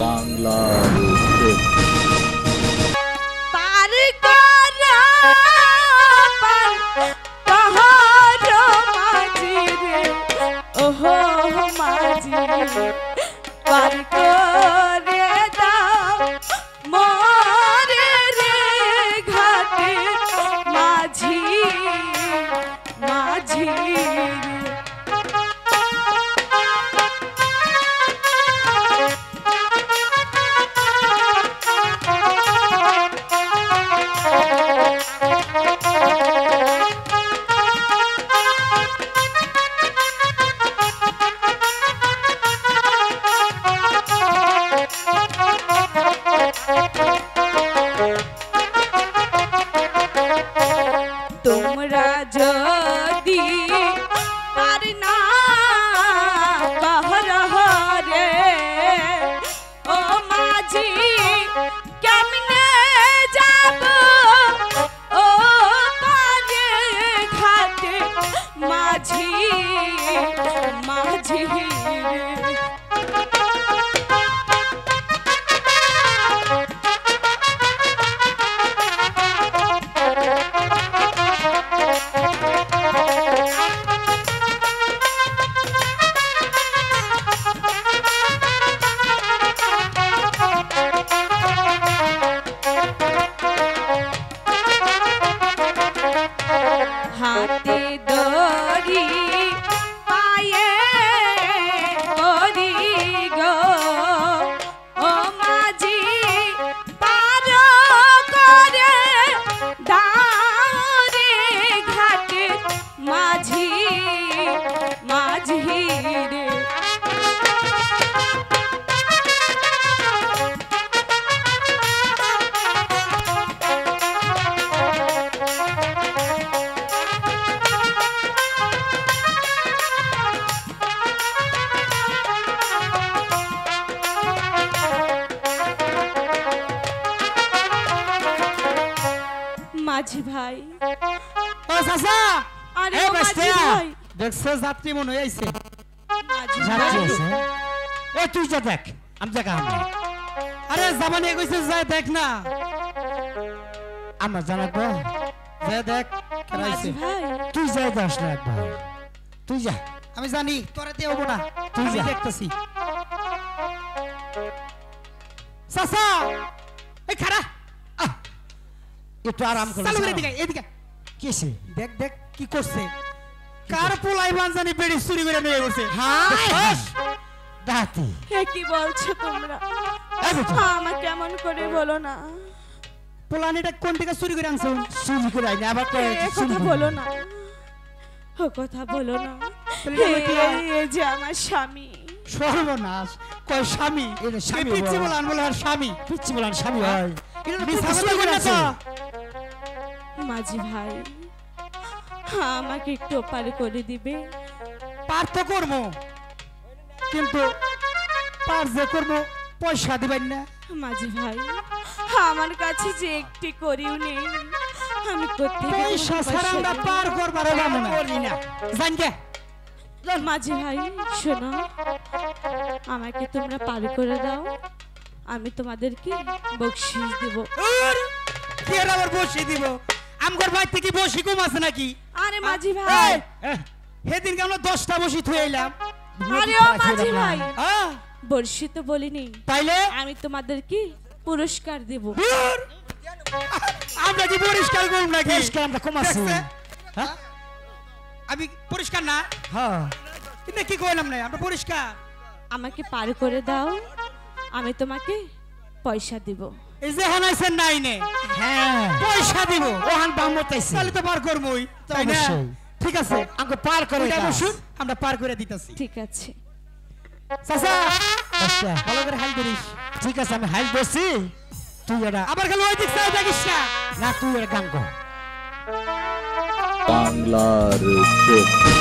বাংলার চোখ পার করা পাহাড় মাঝি রে ওহো মাঝি পার করে দাও মোরে রে ঘাটে মাঝি মাঝি তোমরা যদি পার না পাহাড় রে ও মাঝি কেমনে যাব ও পারে ঘাটে মাঝি মাঝি হাতে দড়ি পায়ে করি গো ও মাঝি পার করে দাঁড়ে ঘাটে মাঝি মাঝি রে মাঝি ভাই ও চাচা আরে এই ও মাঝি বাস্তিয়া ভাই দেখছো যাত্রী মনে হইছে মাঝি যাত্রী ভাই আছে এ তুই যা দেখ আমি দেখা আমি আরে জামানি কইছে যা দেখ না আমরা জানাবো যা দেখ মাঝি কেরাইছে ভাই তুই যা দাস না একবার তুই যা আমি জানি তোরে দিয়ে হবো না তুই যা দেখতেছি চাচা এই খারা একটু আরাম কর চালু করে দিকে এদিকে কিসে দেখ দেখ কি করছে কার পোলাই বানজানি বেড়ি চুরি করে নিয়ে গেছে হ্যাঁ দাতি হে কি বলছো তোমরা আমাকে কেমন করে বলো না পোলানিটা কোন থেকে চুরি করে আনছো চুরি করে আইনি আবার কই এ কথা বলো না ও কথা বলো না এই যে আমার স্বামী সর্বনাশ কয় স্বামী এটা স্বামী পিচ্চি বলান বলে আর স্বামী পিচ্চি বলান স্বামী হয় এটা মিছা চুরি করে আনছো মাঝি ভাই আমাকে একটু পারে করে দিবে পার তো করবো কিন্তু পার যে করবো পয়সা দিবেন না মাঝি ভাই আমার কাছে যে একটি করিও নেই আমি করতে পয়সা ছাড়া আমরা পার করবার পাবো না করি না জান গে মাঝি ভাই শোনো আমাকে তোমরা পার করে দাও আমি তোমাদেরকে বকশিশ দেব কি আর আবার বসি দিব আমগর ভাই থেকে বসি কম আছে নাকি আরে মাঝি ভাই সেদিন কে আমরা 10টা বসি থইলাম আরে ও মাঝি ভাই হ্যাঁ বর্ষি তো বলিনি তাইলে আমি তোমাদেরকে পুরস্কার দেব আমরা কি পরিষ্কার করব নাকি পরিষ্কার আমরা কম আছে হ্যাঁ আমি পরিষ্কার না হ্যাঁ কিন্তু কি কইলাম না আমরা পরিষ্কার আমাকে পার করে দাও আমি তোমাকে পয়সা দেব এই যে হানাইছেন নাই নে হ্যাঁ পয়সা দিব ওহান বামতাইছে তাহলে তো পার করবই তাই না ঠিক আছে আমাকে পার করে দাও আমরা পার করে দিতেছি ঠিক আছে চাচা আচ্ছা ভালো করে হাল ধরিস ঠিক আছে আমি হাল ধরছি তুই এটা আবার খালি ওই দিক সাইড দেখিস না তুই এটা গান কর বাংলার চোখ